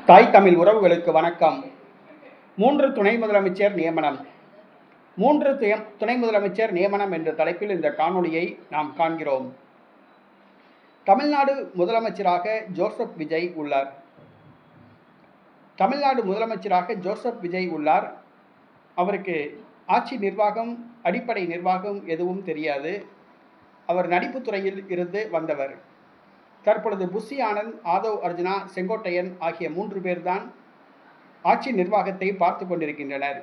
தாய் தமிழ் உறவுகளுக்கு வணக்கம். 3 துணை முதலமைச்சர் நியமனம். 3 துணை முதலமைச்சர் நியமனம் என்ற தலைப்பில் இந்த காணொளியை நாம் காண்கிறோம். தமிழ்நாடு முதலமைச்சராக ஜோசப் விஜய் உள்ளார். தமிழ்நாடு முதலமைச்சராக ஜோசப் விஜய் உள்ளார். அவருக்கு ஆட்சி நிர்வாகம், அடிப்படை நிர்வாகம் எதுவும் தெரியாது. அவர் நடிப்புத் துறையில் இருந்து வந்தவர். தற்பொழுது புஷி ஆனந்த், ஆதவ் அர்ஜுனா, செங்கோட்டையன் ஆகிய 3 பேர்தான் ஆட்சி நிர்வாகத்தை பார்த்து கொண்டிருக்கின்றனர்.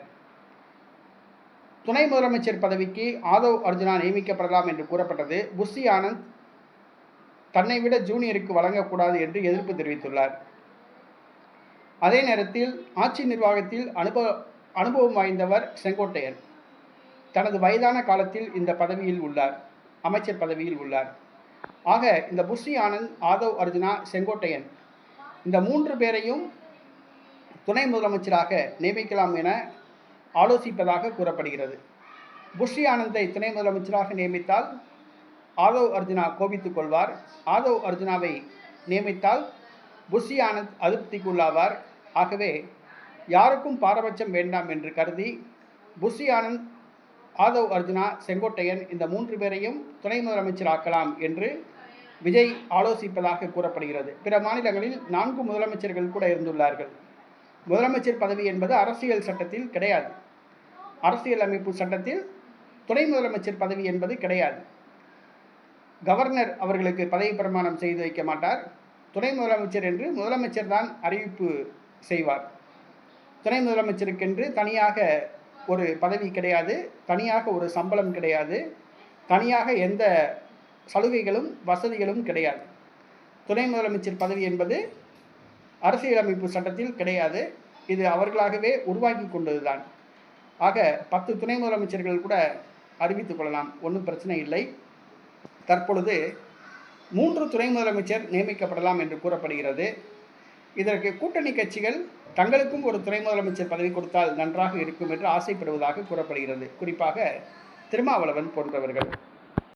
துணை முதலமைச்சர் பதவிக்கு ஆதவ் அர்ஜுனா நியமிக்கப்படலாம் என்று கூறப்பட்டது. புஷி ஆனந்த் தன்னை விட ஜூனியருக்கு வழங்கக்கூடாது என்று எதிர்ப்பு தெரிவித்துள்ளார். அதே நேரத்தில் ஆட்சி நிர்வாகத்தில் அனுபவம் வாய்ந்தவர் செங்கோட்டையன். தனது வயதான காலத்தில் இந்த பதவியில் உள்ளார், அமைச்சர் பதவியில் உள்ளார். ஆக இந்த புஷி ஆனந்த், ஆதவ் அர்ஜுனா, செங்கோட்டையன் இந்த 3 பேரையும் துணை முதலமைச்சராக நியமிக்கலாம் என ஆலோசிப்பதாக கூறப்படுகிறது. புஷி ஆனந்தை துணை முதலமைச்சராக நியமித்தால் ஆதவ் அர்ஜுனா கோபித்துக் கொள்வார். ஆதவ் அர்ஜுனாவை நியமித்தால் புஷி ஆனந்த் அதிருப்திக்குள்ளாவார். ஆகவே யாருக்கும் பாரபட்சம் வேண்டாம் என்று கருதி புஷி ஆனந்த், ஆதவ் அர்ஜுனா, செங்கோட்டையன் இந்த 3 பேரையும் துணை முதலமைச்சராக்கலாம் என்று விஜய் ஆலோசிப்பதாக கூறப்படுகிறது. பிற மாநிலங்களில் 4 முதலமைச்சர்கள் கூட இருந்துள்ளார்கள். முதலமைச்சர் பதவி என்பது அரசியல் சட்டத்தில் கிடையாது. அரசியல் அமைப்பு சட்டத்தில் துணை முதலமைச்சர் பதவி என்பது கிடையாது. கவர்னர் அவர்களுக்கு பதவி பிரமாணம் செய்து வைக்க மாட்டார். துணை முதலமைச்சர் என்று முதலமைச்சர் தான் அறிவிப்பு செய்வார். துணை முதலமைச்சருக்கென்று தனியாக ஒரு பதவி கிடையாது, தனியாக ஒரு சம்பளம் கிடையாது, தனியாக எந்த சலுகைகளும் வசதிகளும் கிடையாது. துணை முதலமைச்சர் பதவி என்பது அரசியலமைப்பு சட்டத்தில் கிடையாது. இது அவர்களாகவே உருவாக்கி கொண்டதுதான். ஆக 10 துணை முதலமைச்சர்கள் கூட அறிவித்துக் கொள்ளலாம், ஒன்றும் பிரச்சனை இல்லை. தற்பொழுது 3 துணை முதலமைச்சர் நியமிக்கப்படலாம் என்று கூறப்படுகிறது. இதற்கு கூட்டணி கட்சிகள் தங்களுக்கும் ஒரு துணை முதலமைச்சர் பதவி கொடுத்தால் நன்றாக இருக்கும் என்று ஆசைப்படுவதாக கூறப்படுகிறது. குறிப்பாக திருமாவளவன் போன்றவர்கள்.